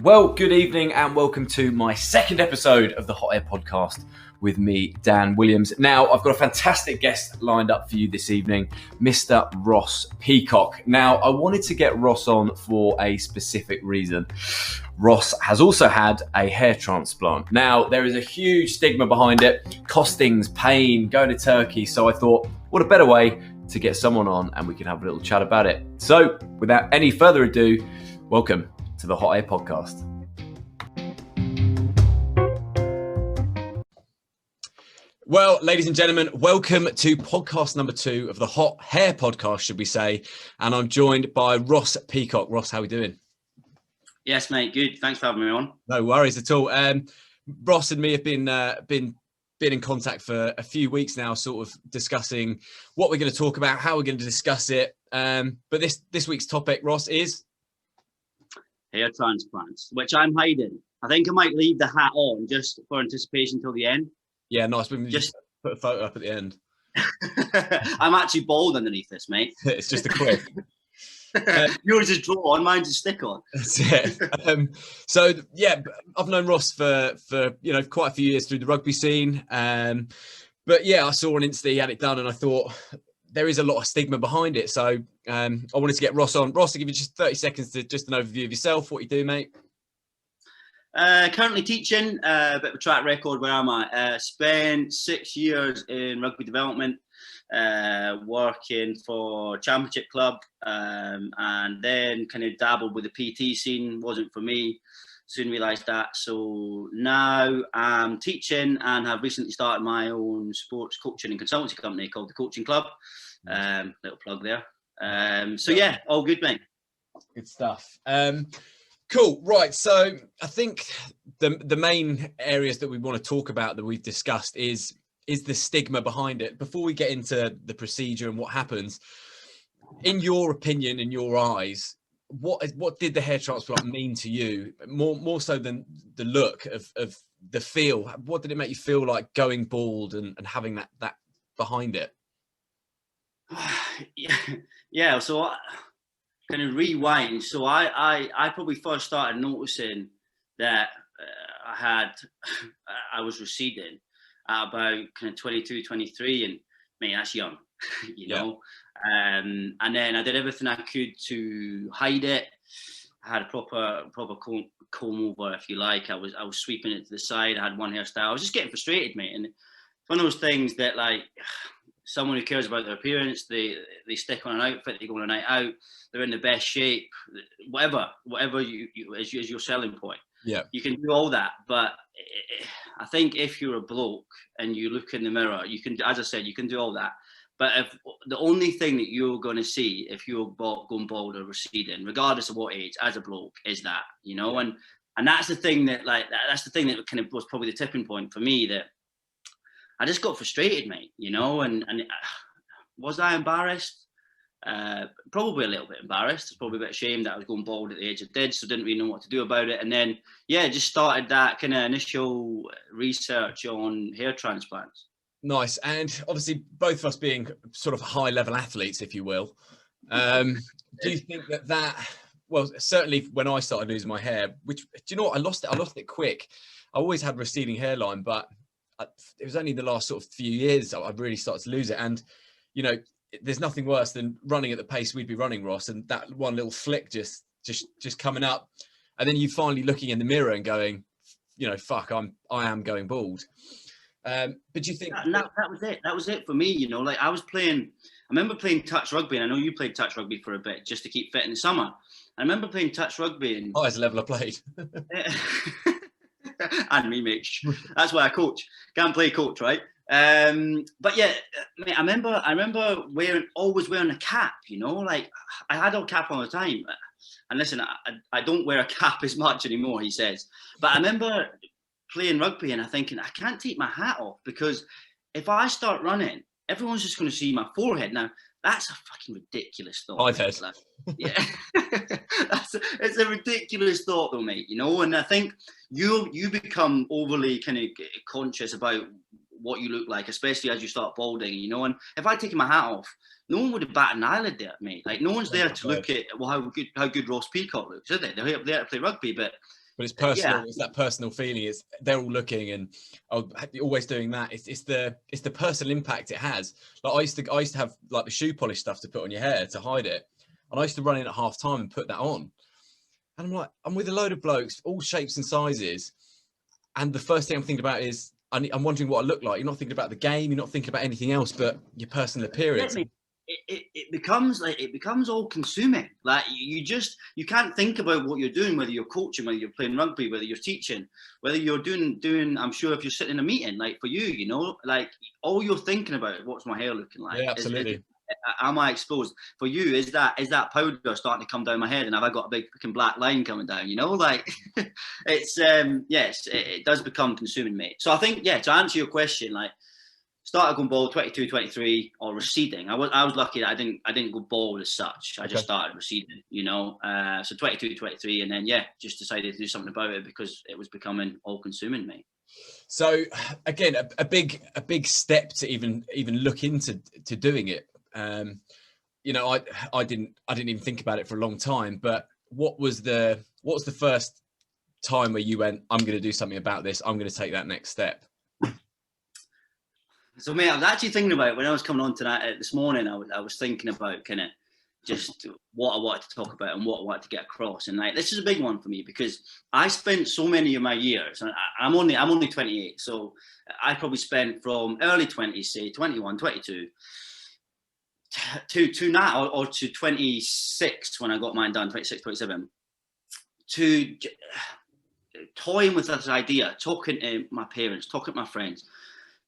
Well, good evening and welcome to my second episode of the Hot Air Podcast with me, Dan Williams. Now, I've got a fantastic guest lined up for you this evening, Mr. Ross Peacock. Now, I wanted to get Ross on for a specific reason. Ross has also had a hair transplant. Now, there is a huge stigma behind it, costings, pain, going to Turkey. So I thought, what a better way to get someone on and we can have a little chat about it. So, without any further ado, welcome to the Hot Air Podcast. Well, ladies and gentlemen, welcome to podcast number 2 of the Hot Hair Podcast, should we say. And I'm joined by Ross Peacock. Ross, how are we doing? Yes, mate. Good. Thanks for having me on. No worries at all. Ross and me have been in contact for a few weeks now, sort of discussing what we're going to talk about, how we're going to discuss it. But this week's topic, Ross, is hair transplants, which I'm hiding. I think I might leave the hat on just for anticipation till the end. Yeah, nice. We just put a photo up at the end. I'm actually bald underneath this, mate. It's just a quick. Yours is draw on, mine's a stick on. That's it. So yeah, I've known Ross for quite a few years through the rugby scene. But yeah, I saw on Insta he had it done, and I thought there is a lot of stigma behind it. So I wanted to get Ross on. Ross, to give you just 30 seconds to just an overview of yourself, what you do, mate. Currently teaching, a bit of a track record. Where am I? Spent 6 years in rugby development, working for Championship Club, and then kind of dabbled with the PT scene. Wasn't for me. Soon realised that. So now I'm teaching and have recently started my own sports coaching and consultancy company called the Coaching Club. Little plug there. So yeah, all good, mate. Good stuff. Cool. Right. So I think the main areas that we want to talk about that we've discussed is the stigma behind it. Before we get into the procedure and what happens, in your opinion, in your eyes, what did the hair transplant mean to you? More so than the look of the feel. What did it make you feel like going bald and having that behind it? Yeah. So kind of rewind. So I probably first started noticing that I was receding at about kind of 22, 23, and mate, that's young, you know. And then I did everything I could to hide it. I had a proper comb over, if you like. I was sweeping it to the side. I had one hairstyle. I was just getting frustrated, mate. And it's one of those things that, like, someone who cares about their appearance, they stick on an outfit, they go on a night out, they're in the best shape, whatever you is your selling point. Yeah, you can do all that, but I think if you're a bloke and you look in the mirror, you can, as I said, you can do all that. But if the only thing that you're going to see if you're going bald or receding, regardless of what age, as a bloke, is that, you know, and that's the thing that kind of was probably the tipping point for me, that I just got frustrated, mate, you know, and was I embarrassed? Probably a little bit embarrassed. It's probably a bit ashamed that I was going bald at the age I did, so didn't really know what to do about it. And then, yeah, just started that kind of initial research on hair transplants. Nice. And obviously both of us being sort of high level athletes, if you will, do you think that well, certainly when I started losing my hair, which, do you know what, I lost it quick. I always had receding hairline, but it was only the last sort of few years I really started to lose it. And, you know, there's nothing worse than running at the pace we'd be running, Ross, and that one little flick just coming up. And then you finally looking in the mirror and going, you know, fuck, I am going bald. But do you think that was it? That was it for me, you know. Like, I remember playing touch rugby, and I know you played touch rugby for a bit just to keep fit in the summer. I remember playing touch rugby, and highest level I played. And me, mate. That's why I coach. Can't play coach, right? But yeah, mate, I remember always wearing a cap, you know, like I had a cap all the time. And listen, I don't wear a cap as much anymore, he says. But I remember playing rugby and I thinking, I can't take my hat off, because if I start running, everyone's just going to see my forehead. Now, that's a fucking ridiculous thought. I've heard. Like, yeah, it's a ridiculous thought, though, mate. You know, and I think you become overly kind of conscious about what you look like, especially as you start balding. You know, and if I'd taken my hat off, no one would have batted an eyelid there, mate. Like, no one's there to look at how good Ross Peacock looks, is they? They're there to play rugby, but But it's personal. Yeah. It's that personal feeling. It's they're all looking and always doing that. It's the personal impact it has. Like I used to have like the shoe polish stuff to put on your hair to hide it, and I used to run in at half time and put that on. And I'm like, I'm with a load of blokes, all shapes and sizes, and the first thing I'm thinking about is I'm wondering what I look like. You're not thinking about the game. You're not thinking about anything else but your personal appearance. It becomes all consuming. Like you can't think about what you're doing, whether you're coaching, whether you're playing rugby, whether you're teaching, whether you're doing. I'm sure if you're sitting in a meeting, like for you, like all you're thinking about is what's my hair looking like. Yeah, absolutely. Am I exposed? For you, is that powder starting to come down my head, and have I got a big fucking black line coming down? Like it's yes, it does become consuming, mate. So I think to answer your question, like. Started going bald 22, 23, or receding. I was lucky that I didn't go bald as such. I just started receding, So 22, 23, and then just decided to do something about it because it was becoming all consuming, mate. So again, a big step to even look into doing it. I didn't even think about it for a long time. But what was the first time where you went, I'm going to do something about this. I'm going to take that next step. So, mate, I was actually thinking about when I was coming on tonight this morning. I was thinking about kind of just what I wanted to talk about and what I wanted to get across. And like, this is a big one for me because I spent so many of my years. And I'm only 28, so I probably spent from early 20s, say 21, 22, to now or to 26 when I got mine done, 26, 27, to toying with this idea, talking to my parents, talking to my friends.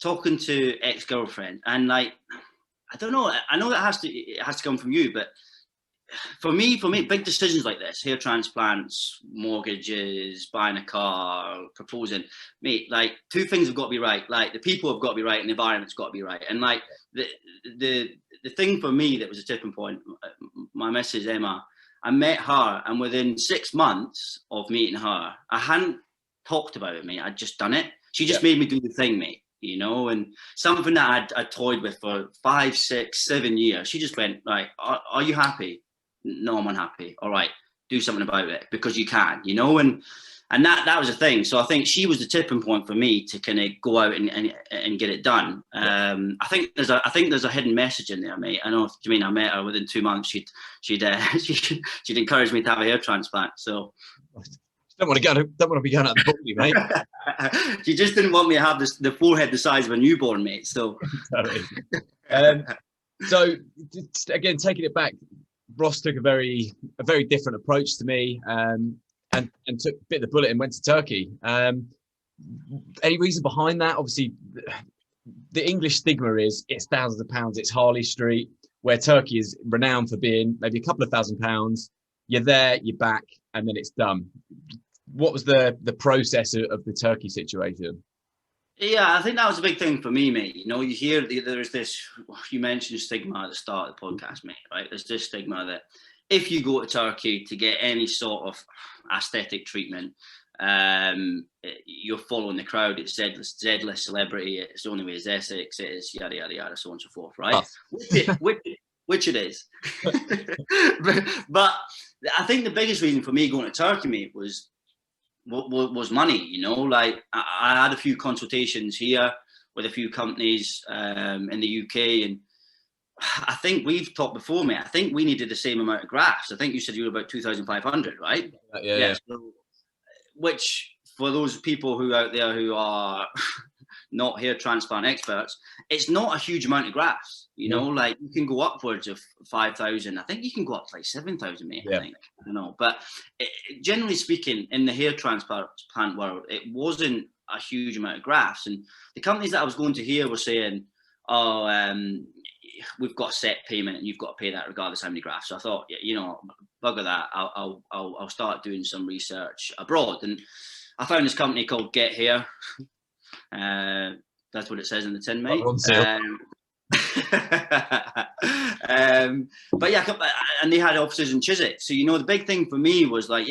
Talking to ex-girlfriend, and like, I don't know. I know that it has to come from you, but for me, big decisions like this, hair transplants, mortgages, buying a car, proposing, mate, like two things have got to be right. Like the people have got to be right, and the environment's got to be right. And like the thing for me that was a tipping point, my missus Emma, I met her, and within 6 months of meeting her, I hadn't talked about it, mate. I'd just done it. She just made me do the thing, mate. And something that I toyed with for 5, 6, 7 years. She just went, right, are you happy? No, I'm unhappy. All right, do something about it because you can, and that was the thing. So I think she was the tipping point for me to kind of go out and get it done. I think there's a hidden message in there, mate. I know. Do you mean I met her within 2 months? She'd encouraged me to have a hair transplant. So. Don't want to be going out the body, mate. She just didn't want me to have the forehead the size of a newborn, mate. So, so again, taking it back, Ross took a very different approach to me, and took a bit of the bullet and went to Turkey. Any reason behind that? Obviously, the English stigma is it's thousands of pounds, it's Harley Street, where Turkey is renowned for being maybe a couple of £1,000s. You're there, you're back, and then it's done. What was the process of the Turkey situation? Yeah, I think that was a big thing for me, mate. You hear there's this, you mentioned stigma at the start of the podcast, mate, right? There's this stigma that if you go to Turkey to get any sort of aesthetic treatment, you're following the crowd. It's Z-list celebrity. It's the only way is Essex. It is yada, yada, yada, so on and so forth, right? Oh. Which it is. but I think the biggest reason for me going to Turkey, mate, was money. Like I had a few consultations here with a few companies in the UK, and I think we've talked before, mate. I think we needed the same amount of grafts. I think you said you were about 2,500, right? Yeah. So, which for those people who out there who are not hair transplant experts, it's not a huge amount of grafts. Like you can go upwards of 5,000. I think you can go up to like 7,000, mate. I think. I don't know, but generally speaking, in the hair transplant world, it wasn't a huge amount of grafts. And the companies that I was going to here were saying, we've got a set payment and you've got to pay that regardless how many grafts. So I thought, bugger that. I'll start doing some research abroad. And I found this company called Get Hair. That's what it says in the tin, mate. But yeah, and they had offices in Chiswick. So the big thing for me was like,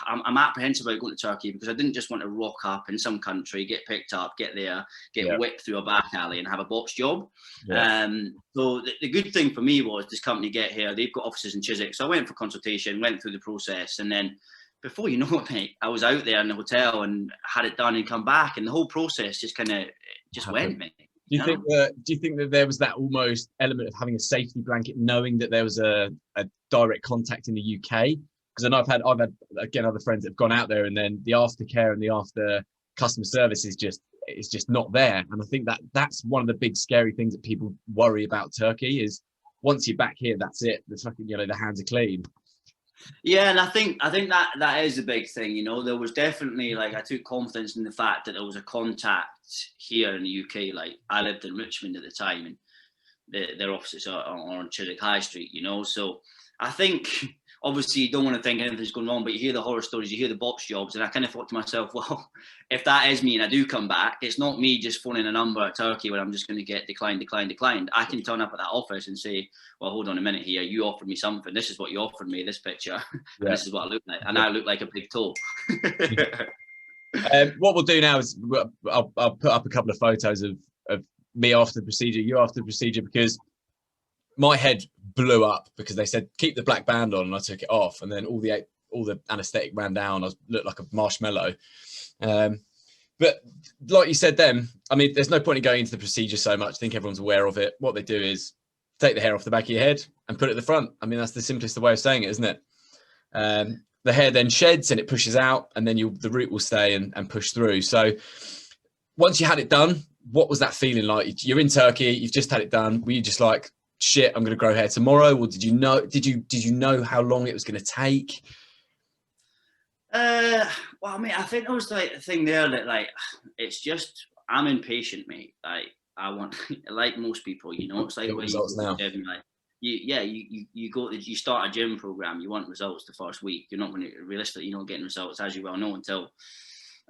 I'm apprehensive about going to Turkey because I didn't just want to rock up in some country, get picked up, get there, get whipped through a back alley and have a box job. So the good thing for me was this company Get Here. They've got offices in Chiswick. So I went for consultation, went through the process, and then before you know it, mate, I was out there in the hotel and had it done and come back, and the whole process just kind of went, mate. Do you think that there was that almost element of having a safety blanket, knowing that there was a direct contact in the UK? Because I know I've had again other friends that have gone out there, and then the aftercare and the after customer service is just not there. And I think that's one of the big scary things that people worry about Turkey is once you're back here, that's it. The fucking, the hands are clean. Yeah, and I think that is a big thing. There was definitely, like, I took confidence in the fact that there was a contact here in the UK. Like, I lived in Richmond at the time, and their offices are on Chiswick High Street. So I think obviously you don't want to think anything's going wrong, but you hear the horror stories, you hear the box jobs, and I kind of thought to myself, well, if that is me and I do come back, it's not me just phoning a number at Turkey where I'm just going to get declined. I can turn up at that office and say, well, hold on a minute here, you offered me something, this is what you offered me, this picture, and this is what I look like, and I look like a big toe. What we'll do now is I'll put up a couple of photos of me after the procedure, you after the procedure, because my head blew up because they said keep the black band on, and I took it off, and then all the anaesthetic ran down. I looked like a marshmallow. But like you said then, I mean, there's no point in going into the procedure so much. I think everyone's aware of it. What they do is take the hair off the back of your head and put it at the front. I mean, that's the simplest way of saying it, isn't it? The hair then sheds and it pushes out, and then the root will stay and push through. So once you had it done, what was that feeling like? You're in Turkey, you've just had it done. Were you just like, shit, I'm going to grow hair tomorrow? Or did you know how long it was going to take? Well, I mean, I think there was like a thing there that, like, it's just, I'm impatient, mate. Like, I want, like most people, it's like when results now. Gym, like, you start a gym program, you want results the first week. You're not going to, realistically, you're not getting results, as you well know, until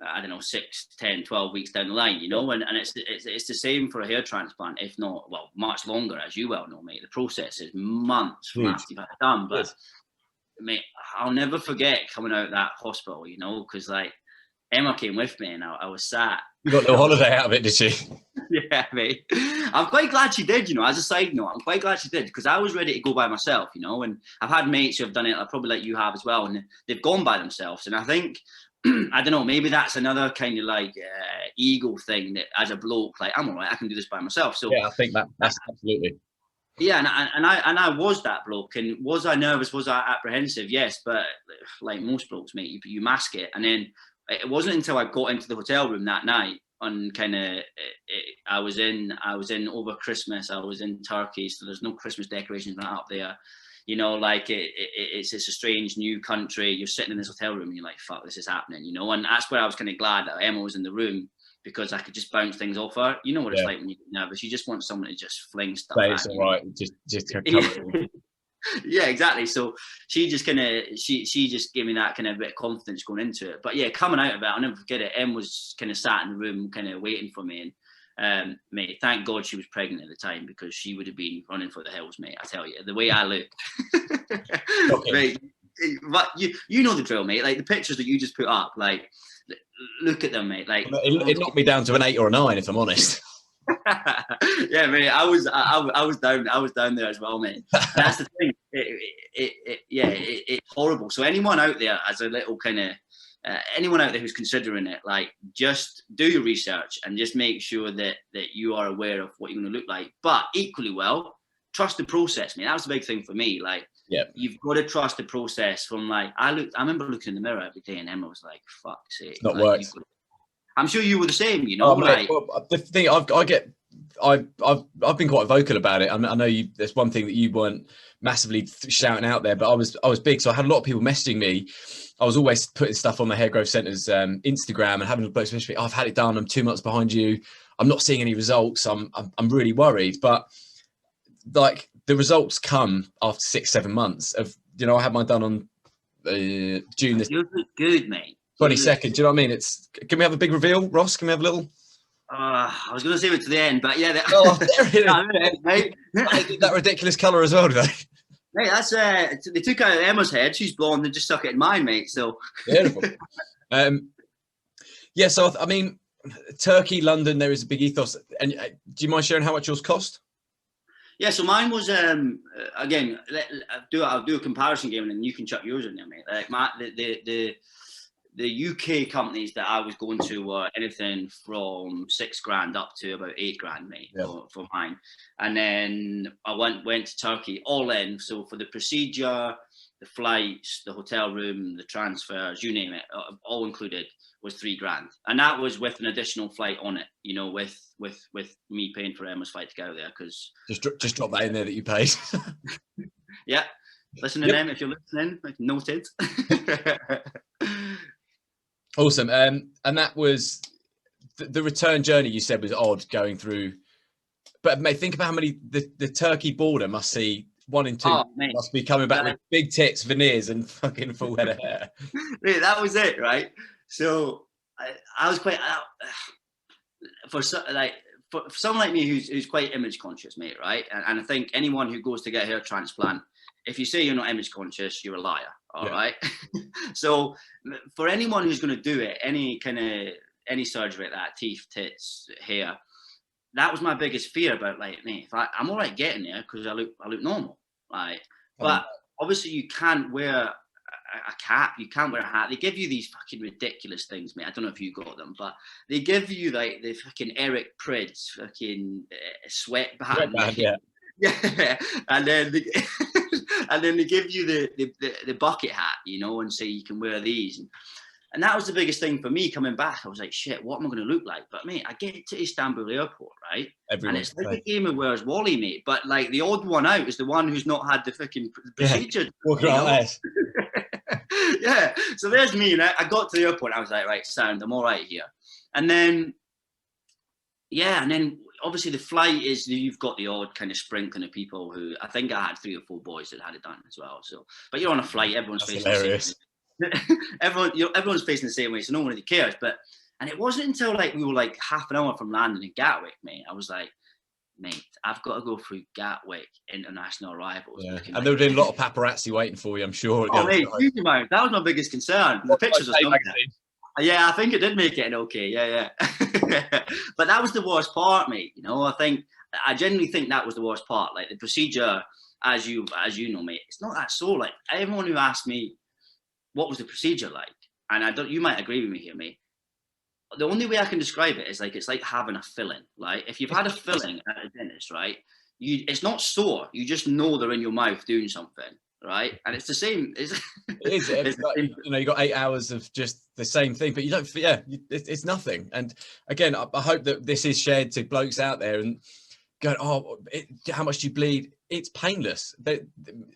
I don't know, 6, 10, 12 weeks down the line, and it's the same for a hair transplant, if not, well, much longer, as you well know, mate. The process is months from after you've had it done. But, mate, I'll never forget coming out of that hospital, because, like, Emma came with me and I was sat. You got no holiday out of it, did she? Yeah, mate. I'm quite glad she did, as a side note. I'm quite glad she did, because I was ready to go by myself, and I've had mates who have done it, probably like you have as well, and they've gone by themselves. And I think, I don't know, maybe that's another kind of like ego thing that as a bloke, like, I'm all right, I can do this by myself. So yeah, I think that's absolutely. Yeah, and I was that bloke, and was I nervous? Was I apprehensive? Yes, but like most blokes, mate, you mask it. And then it wasn't until I got into the hotel room that night, and kind of I was in over Christmas. I was in Turkey, so there's no Christmas decorations up there. Like it's a strange new country. You're sitting in this hotel room and you're like, fuck, this is happening, and that's where I was kind of glad that Emma was in the room, because I could just bounce things off her. You know what it's like when you get nervous. You just want someone to just fling stuff at you. It's all right. Just yeah, exactly. So she just kind of, she just gave me that kind of bit of confidence going into it. But yeah, coming out of it, I'll never forget it. Em was kind of sat in the room kind of waiting for me. And mate, thank God she was pregnant at the time, because she would have been running for the hills, mate. I tell you, the way I looked. Okay. Mate, but you know the drill, mate. Like the pictures that you just put up, like, look at them, mate. Like it knocked me down to an 8 or a 9, if I'm honest. Yeah, mate. I was down there as well, mate. That's the thing. It's horrible. So anyone out there as a little kind of anyone out there who's considering it, like, just do your research and just make sure that you are aware of what you're going to look like. But equally well, trust the process, mate. That was the big thing for me. Like, you've got to trust the process. From like, I remember looking in the mirror every day, and Emma was like, "Fuck's sake, it's not like, worked." I'm sure you were the same, Oh, mate, well, the thing I've been quite vocal about it. I know there's one thing that you weren't massively shouting out there, but I was big, so I had a lot of people messaging me. I was always putting stuff on the Hair Growth Centre's Instagram and having blokes message me, "I've had it done. I'm 2 months behind you. I'm not seeing any results. I'm really worried." But like, the results come after 6-7 months of, I had mine done on June. You look good, mate. 22nd. Do you know what I mean? Can we have a big reveal, Ross? Can we have a little? I was going to save it to the end, but yeah. There it is, mate. They did that ridiculous colour as well, did they? Mate, that's they took out Emma's head. She's blonde. They just stuck it in mine, mate. So beautiful. Yeah. So I mean, Turkey, London, there is a big ethos. And do you mind sharing how much yours cost? Yeah, so mine was again. I'll do a comparison game, and then you can chuck yours in there, mate. Like the UK companies that I was going to were anything from $6,000 up to about $8,000, mate, for mine. And then I went to Turkey all in. So for the procedure, the flights, the hotel room, the transfers, you name it, all included, was $3,000, and that was with an additional flight on it. You know, with me paying for Emma's flight to go there, because just drop that in there that you paid. Yeah, listen to them if you're listening. Noted. Awesome. And that was the return journey. You said was odd going through, but mate, think about how many the Turkey border must see. 1 in 2 must be coming back with big tits, veneers, and fucking full head of hair. Mate, that was it, right? So I was quite for someone like me who's quite image conscious, mate, right? And I think anyone who goes to get a hair transplant, if you say you're not image conscious, you're a liar. All right. So for anyone who's going to do it, any surgery like that, teeth, tits, hair, that was my biggest fear about, like, mate, if I'm all right getting there because I look normal, right? But obviously you can't wear a cap, you can't wear a hat. They give you these fucking ridiculous things, mate. I don't know if you got them, but they give you like the fucking Eric Prydz fucking sweatband. Yeah, and then they give you the bucket hat, you know, and say you can wear these. And that was the biggest thing for me coming back. I was like, shit, what am I going to look like? But mate, I get to Istanbul airport, right? And it's like a game of Where's Wally, mate. But like the odd one out is the one who's not had the fucking procedure. Walking around this. Yeah. So there's me. And I got to the airport and I was like, right, sound, I'm all right here. And then, obviously the flight is, you've got the odd kind of sprinkling of people who, I think I had 3 or 4 boys that had it done as well. So, but you're on a flight, everyone's facing the same. Everyone's facing the same way, so no one really cares. And it wasn't until like we were like half an hour from landing in Gatwick, mate, I was like, mate, I've got to go through Gatwick international arrivals. Yeah. And there would be a lot of paparazzi waiting for you, I'm sure. Oh, mate, huge amount. That was my biggest concern. The pictures are stunning. Yeah, I think it did make it an okay. Yeah. But that was the worst part, mate. You know, I genuinely think that was the worst part. Like the procedure, as you know, mate, it's not that sore. Like everyone who asked me, what was the procedure like? And you might agree with me here, mate. The only way I can describe it is like, it's like having a filling. Like if you've had a filling at a dentist, right? It's not sore. You just know they're in your mouth doing something, right? And it's the same. It is. You know, you got 8 hours of just the same thing, but you don't. Yeah, it's nothing. And again, I hope that this is shared to blokes out there and going, how much do you bleed? It's painless.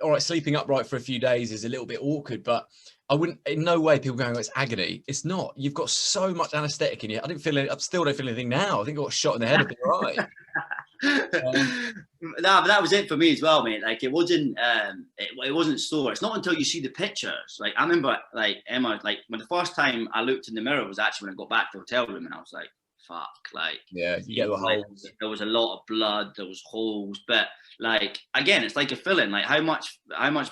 All right, sleeping upright for a few days is a little bit awkward, but I wouldn't, in no way, people going, it's agony. It's not. You've got so much anaesthetic in you. I still don't feel anything now. I think I got shot in the head. I'll be all right. No, but that was it for me as well, mate. Like it wasn't sore. It's not until you see the pictures. Like I remember, like Emma, like when the first time I looked in the mirror was actually when I got back to the hotel room, and I was like, fuck, like yeah, you get the holes. There was a lot of blood, there was holes, but like again, it's like a filling. Like how much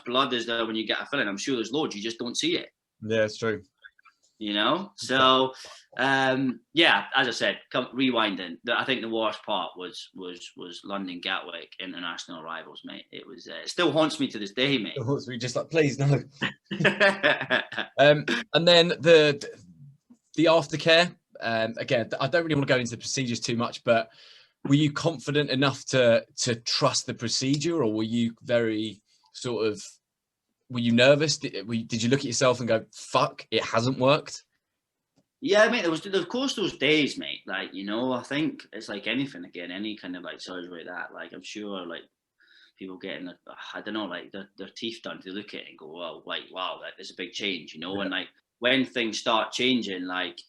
blood is there when you get a filling? I'm sure there's loads, you just don't see it. Yeah, it's true. You know, so yeah, as I said, rewinding. I think the worst part was London Gatwick international arrivals, mate. It was it still haunts me to this day, mate. It haunts me, just like, please no. And then the aftercare. Again, I don't really want to go into the procedures too much, but were you confident enough to trust the procedure, or were you very sort of, were you nervous? Did you look at yourself and go, fuck, it hasn't worked? Yeah, mate, there was of course those days, mate. Like, you know, I think it's like anything, again, any kind of like surgery like that. Like, I'm sure like people getting, I don't know, like their teeth done, they look at it and go, well, like, wow, like, there's a big change, you know? Yeah. And like when things start changing, like,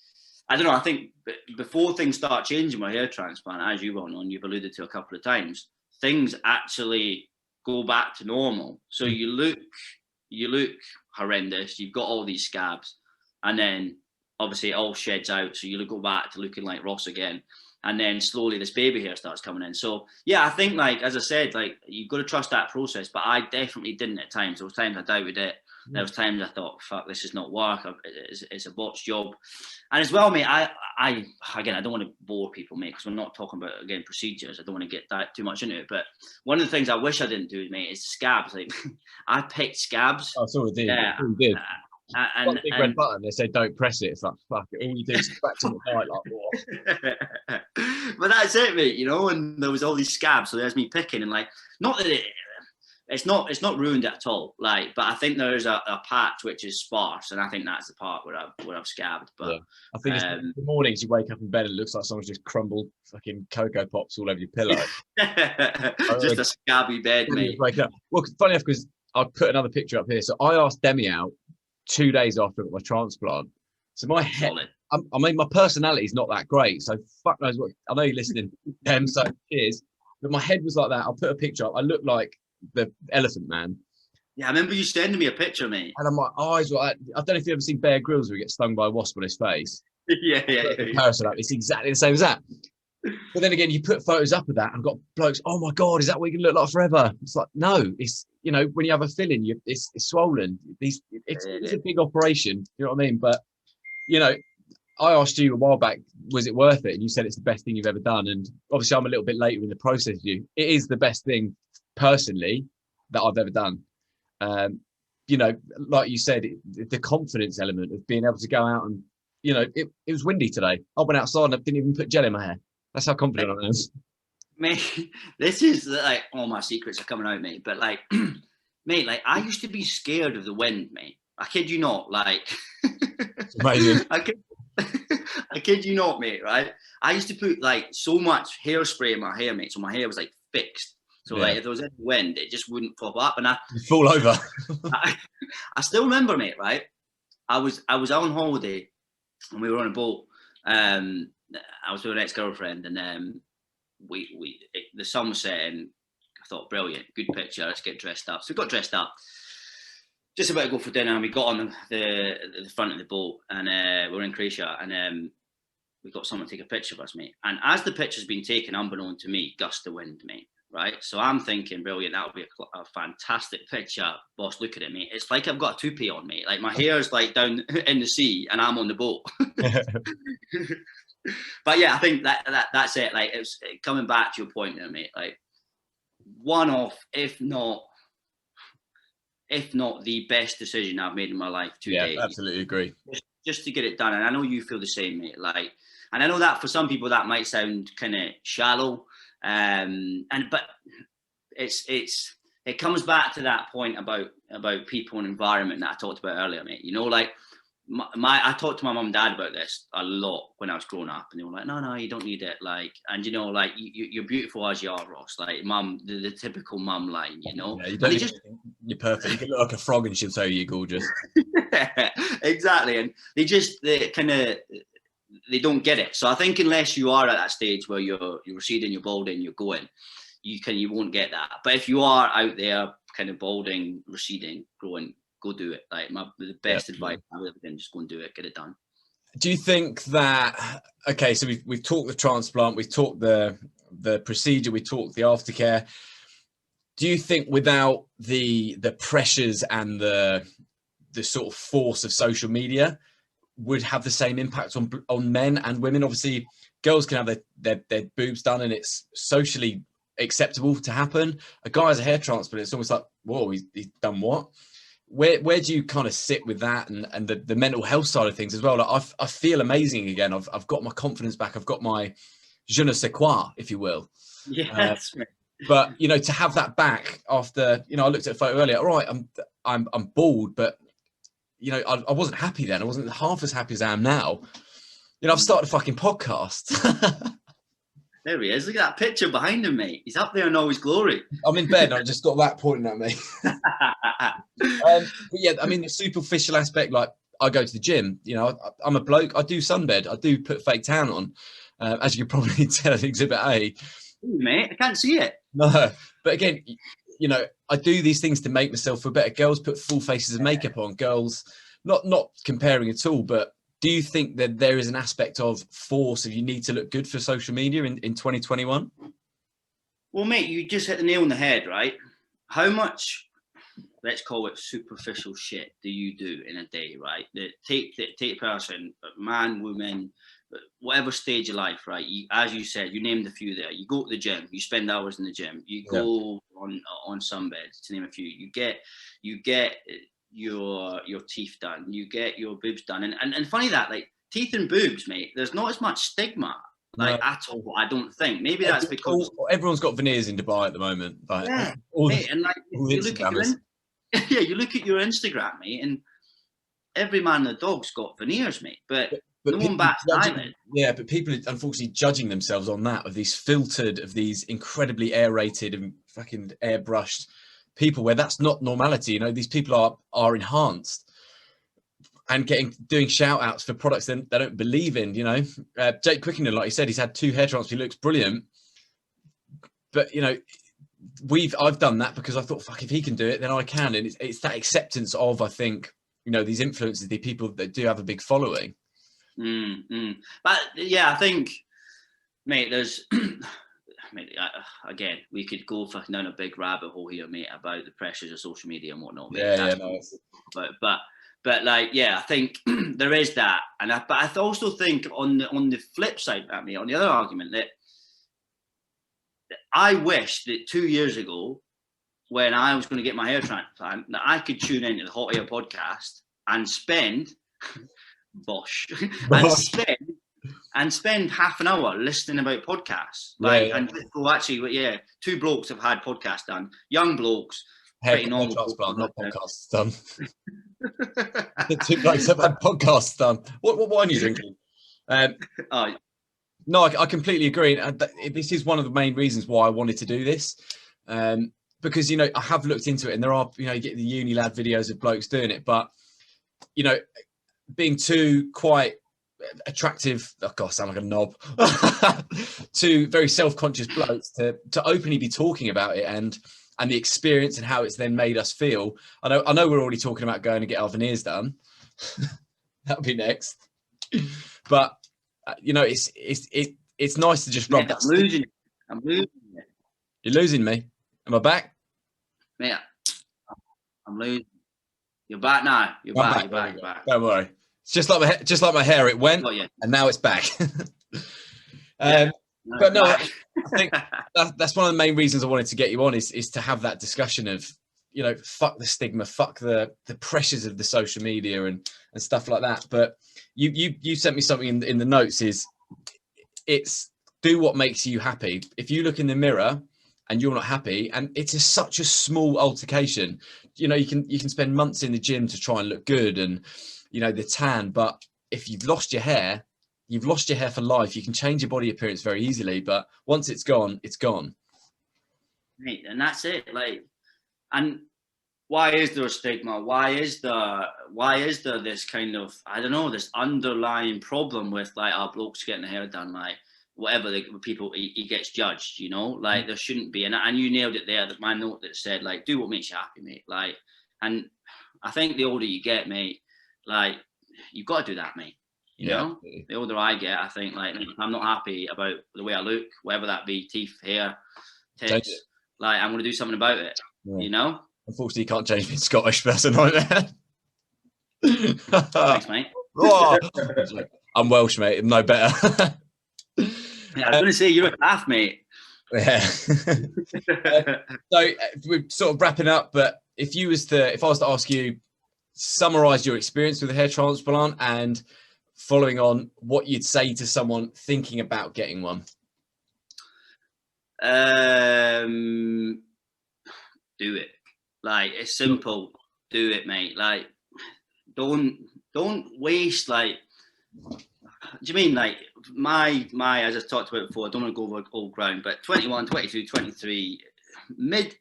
I don't know, I think before things start changing with hair transplant, as you well know, and you've alluded to a couple of times, things actually go back to normal. So you look horrendous, you've got all these scabs, and then obviously it all sheds out, so you go back to looking like Ross again. And then slowly this baby hair starts coming in. So yeah, I think like, as I said, like you've got to trust that process, but I definitely didn't at times. There was times I doubted it. There was times I thought, fuck, this is not work. It's a botched job. And as well, mate, I again, I don't want to bore people, mate, because we're not talking about, again, procedures. I don't want to get that too much into it. But one of the things I wish I didn't do, mate, is scabs. Like I picked scabs. Oh, so we did. Yeah. We did. And big red button. They say don't press it. It's like, fuck it. All you do is scratch on the night like what? But that's it, mate. You know, and there was all these scabs. So there's me picking, and like, not that it's not ruined at all. Like, but I think there is a patch which is sparse, and I think that's the part where I've scabbed. But yeah. I think it's the mornings you wake up in bed and it looks like someone's just crumbled fucking Cocoa Pops all over your pillow. Just a scabby bed, mate. Wake up. Well, funny enough, because I put another picture up here. So I asked Demi out 2 days after I got my transplant. So my head, I mean, my personality is not that great. So fuck knows what. I know you're listening, Dem. So cheers. But my head was like that. I'll put a picture up. I look like the Elephant Man. Yeah, I remember you sending me a picture, mate. And my eyes were like, I don't know if you've ever seen Bear Grylls where he gets stung by a wasp on his face. yeah. It's exactly the same as that. But then again, you put photos up of that and got blokes, oh my God, is that what you can look like forever? It's like, no, it's, you know, when you have a filling, it's swollen. It's a big operation, you know what I mean? But, you know, I asked you a while back, was it worth it? And you said it's the best thing you've ever done. And obviously I'm a little bit later in the process of you. It is the best thing personally that I've ever done. You know, like you said, the confidence element of being able to go out and, you know, it was windy today. I went outside and I didn't even put gel in my hair. That's how confident I am. Mate, this is like all my secrets are coming out, mate. But like, mate, like I used to be scared of the wind, mate. I kid you not. Like, amazing. I kid you not, mate. Right? I used to put like so much hairspray in my hair, mate, so my hair was like fixed. So like, if there was any wind, it just wouldn't pop up, and You'd fall over. I still remember, mate. Right? I was on holiday, and we were on a boat. I was with an ex-girlfriend, and the sun was setting. I thought, brilliant, good picture. Let's get dressed up. So we got dressed up, just about to go for dinner, and we got on the front of the boat, and we're in Croatia, and we got someone to take a picture of us, mate. And as the picture's been taken, unbeknown to me, gust of wind, mate. Right, so I'm thinking, brilliant, that'll be a fantastic picture. Boss, look at it, mate. It's like I've got a toupee on, mate. Like my hair's like down in the sea, and I'm on the boat. But yeah, I think that's it. Like it's coming back to your point there, mate. Like one of, if not the best decision I've made in my life today. Yeah, absolutely agree. Just to get it done, and I know you feel the same, mate. Like, and I know that for some people that might sound kind of shallow, but it comes back to that point about people and environment that I talked about earlier, mate. You know, like. I talked to my mum and dad about this a lot when I was growing up, and they were like, no, you don't need it. Like, and you know, like you're beautiful as you are, Ross. Like, mum, the typical mum line, you know. Yeah, you don't you're perfect. You can look like a frog, and she'll tell you you're gorgeous. Exactly, and they don't get it. So I think unless you are at that stage where you're receding, you're balding, you're going, you won't get that. But if you are out there, kind of balding, receding, growing, go do it. Like the best advice I've ever given, just go and do it, get it done. Do you think that, okay, so we've talked the transplant, we've talked the procedure, we talked the aftercare. Do you think without the pressures and the sort of force of social media would have the same impact on men and women? Obviously, girls can have their boobs done and it's socially acceptable to happen. A guy has a hair transplant, it's almost like, whoa, he's done what? Where do you kind of sit with that and the mental health side of things as well? Like I feel amazing again. I've got my confidence back. I've got my je ne sais quoi, if you will. Yes. But you know, to have that back after, you know, I looked at a photo earlier. All right, I'm bald, but you know, I wasn't happy then. I wasn't half as happy as I am now. You know, I've started a fucking podcast. There he is. Look at that picture behind him, mate. He's up there in all his glory. I'm in bed and I just got that pointing at me. But yeah, I mean, the superficial aspect, like I go to the gym, you know, I'm a bloke. I do sunbed. I do put fake tan on. As you can probably tell in Exhibit A. Ooh, mate, I can't see it. No, but again, you know, I do these things to make myself feel better. Girls put full faces of makeup on. Girls, not comparing at all, but do you think that there is an aspect of force of you need to look good for social media in 2021? Well, mate, you just hit the nail on the head, right? How much, let's call it superficial shit, do you do in a day, right? Take a person, man, woman, whatever stage of life, right? As you said, you named a few there. You go to the gym, you spend hours in the gym, you go on sunbeds, to name a few. You get your teeth done, you get your boobs done, and funny that, like, teeth and boobs, mate, there's not as much stigma at all. I don't think. Maybe that's because everyone's got veneers in Dubai at the moment. Like, yeah, mate, and like you look at your Instagram, mate, and every man and the dog's got veneers, mate, but no one bats an eyelid. Yeah, but people are unfortunately judging themselves on that, of these incredibly aerated and fucking airbrushed people, where that's not normality. You know, these people are enhanced and doing shout outs for products they don't believe in. You know, Jake Quickenden, like you said, he's had 2 hair transplants. He looks brilliant, but you know, I've done that because I thought, fuck, if he can do it, then I can. And it's that acceptance of, I think, you know, these influencers, the people that do have a big following. But yeah, I think, mate, there's mate, again, we could go fucking down a big rabbit hole here, mate, about the pressures of social media and whatnot, mate. But like, yeah, I think there is that, but I also think on the flip side, I mean, on the other argument, that I wish that 2 years ago, when I was going to get my hair transplant, that I could tune into the Hot Air podcast and spend and spend half an hour listening about podcasts, and go, actually, 2 blokes have had podcasts done, young blokes, pretty normal transplant, not podcasts done. 2 blokes have had podcasts done. What wine are you drinking? No, I completely agree. This is one of the main reasons why I wanted to do this, because, you know, I have looked into it, and there are, you know, you get the uni lad videos of blokes doing it, but, you know, being 2 quite attractive, oh god, I sound like a knob, 2 very self-conscious blokes to openly be talking about it and the experience and how it's then made us feel. I know we're already talking about going to get our veneers done. That'll be next. But you know, it's nice to just rub that. I'm losing you. You're losing me. Am I back? Yeah, I'm losing. You're back now. You're back. Don't worry. It's just like my hair. It went, and now it's back. But no, I think that's one of the main reasons I wanted to get you on is to have that discussion of, you know, fuck the stigma, fuck the pressures of the social media and stuff like that. But you sent me something in the notes. It's do what makes you happy. If you look in the mirror and you're not happy, and it's such a small altercation, you know, you can spend months in the gym to try and look good and, you know, the tan, but if you've lost your hair for life. You can change your body appearance very easily, but once it's gone, it's gone. Right, and that's it. Like, and why is there a stigma? Why is there this kind of, I don't know, this underlying problem with, like, our blokes getting their hair done, like, whatever people, he gets judged, you know, like, there shouldn't be. And you nailed it there, that my note that said, like, do what makes you happy, mate. Like, and I think the older you get, mate, like, you've got to do that, mate. You know, the older I get, I think, like, if I'm not happy about the way I look, whatever that be, teeth, hair, tits, like, I'm going to do something about it, you know? Unfortunately, you can't change me Scottish person like that. Thanks, mate. Oh, I'm Welsh, mate. I'm no better. Yeah, I was going to say, you're a half, mate. Yeah. So we're sort of wrapping up, but if I was to ask you, summarize your experience with a hair transplant and following on what you'd say to someone thinking about getting one. Do it. Like, it's simple. Do it, mate. Like, don't waste, like, do you mean, like, my as I talked about before, I don't want to go over old ground, but 21, 22, 23,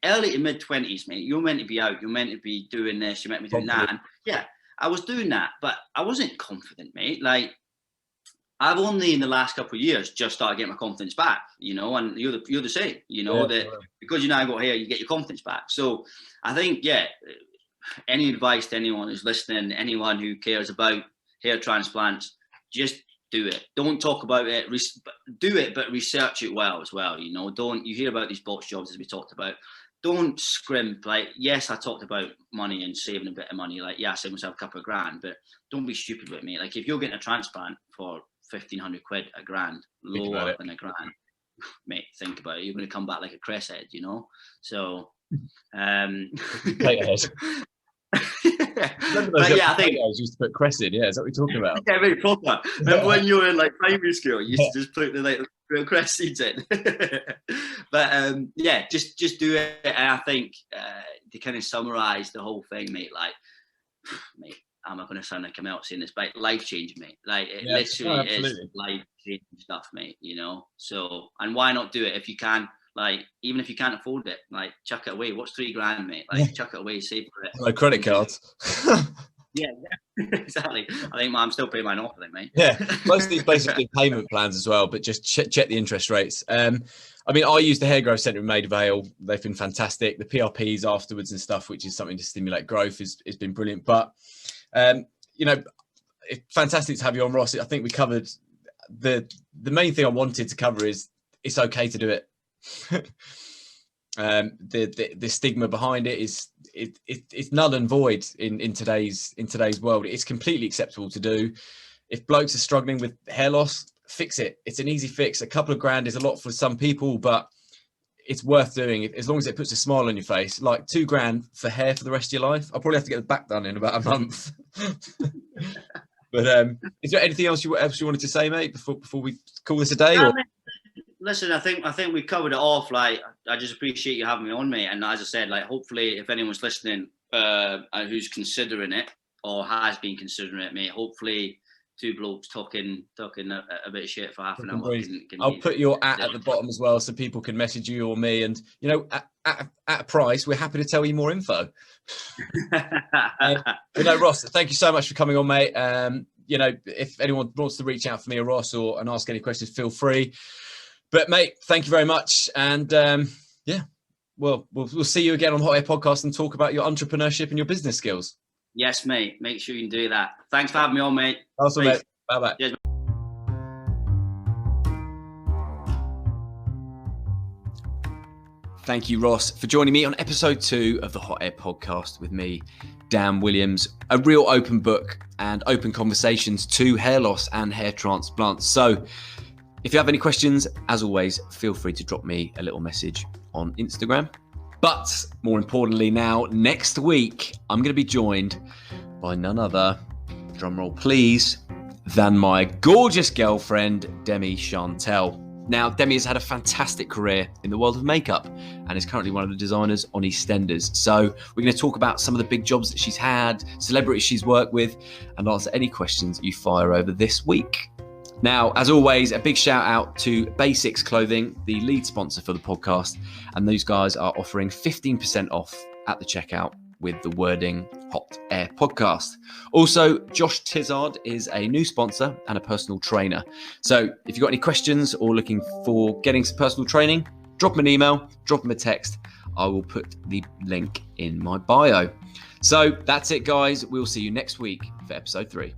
early to mid 20s, mate, you're meant to be out, you're meant to be doing this, you're meant to be doing that. And yeah, I was doing that, but I wasn't confident, mate. Like, I've only in the last couple of years just started getting my confidence back, you know, and you're the same, you know, because you now got hair, you get your confidence back. So I think, any advice to anyone who's listening, anyone who cares about hair transplants, just do it. Don't talk about it. Do it, but research it well as well. You know, don't, you hear about these box jobs as we talked about. Don't scrimp. Like, yes, I talked about money and saving a bit of money. Like, yeah, I saved myself a couple of grand, but don't be stupid with me. Like, if you're getting a transplant for 1,500 quid, a grand, lower than a grand, mate, think about it. You're going to come back like a cress head, you know? So, but yeah, I think I used to put cress in. Yeah, is that what you're talking about? Yeah, very proper. Remember when you were in like primary school, you used to just put the like real cress seeds in. But yeah, just do it. And I think to kind of summarize the whole thing, mate. Like, mate, I'm not going to sound like I'm out saying this, but life changing, mate. Like, it literally is life changing stuff, mate. You know. So, and why not do it if you can? Like, even if you can't afford it, like, chuck it away. What's $3,000, mate? Like, chuck it away, save for it. No credit cards. Yeah, exactly. I think I'm still paying mine off, I think, mate. Yeah, most of these basically payment plans as well, but just check the interest rates. I mean, I use the Hair Growth Centre in Maida Vale. They've been fantastic. The PRPs afterwards and stuff, which is something to stimulate growth, has been brilliant. But, you know, it's fantastic to have you on, Ross. I think we covered the main thing I wanted to cover is it's okay to do it. The stigma behind it is it's null and void in today's world. It's completely acceptable to do. If blokes are struggling with hair loss, fix it. It's an easy fix. A couple of grand is a lot for some people, but it's worth doing as long as it puts a smile on your face. Like $2,000 for hair for the rest of your life. I'll probably have to get the back done in about a month. But is there anything else you wanted to say, mate, before we call this a day? Or? Listen, I think we covered it off. Like, I just appreciate you having me on, mate. And as I said, like, hopefully, if anyone's listening who's considering it or has been considering it, mate, hopefully, two blokes talking a bit of shit for half an hour. I'll put your at the bottom as well, so people can message you or me. And you know, at a price, we're happy to tell you more info. You know, Ross, thank you so much for coming on, mate. You know, if anyone wants to reach out for me or Ross and ask any questions, feel free. But mate, thank you very much, and yeah, well, we'll see you again on Hot Air Podcast and talk about your entrepreneurship and your business skills. Yes, mate. Make sure you can do that. Thanks for having me on, mate. Awesome, mate. Bye bye. Cheers. Thank you, Ross, for joining me on episode 2 of the Hot Air Podcast with me, Dan Williams. A real open book and open conversations to hair loss and hair transplants. So, if you have any questions, as always, feel free to drop me a little message on Instagram. But more importantly now, next week, I'm going to be joined by none other, drumroll please, than my gorgeous girlfriend, Demi Chantel. Now, Demi has had a fantastic career in the world of makeup and is currently one of the designers on EastEnders. So we're going to talk about some of the big jobs that she's had, celebrities she's worked with, and answer any questions you fire over this week. Now, as always, a big shout out to Basics Clothing, the lead sponsor for the podcast. And those guys are offering 15% off at the checkout with the wording Hot Air Podcast. Also, Josh Tizard is a new sponsor and a personal trainer. So if you've got any questions or looking for getting some personal training, drop them an email, drop them a text. I will put the link in my bio. So that's it, guys. We'll see you next week for episode 3.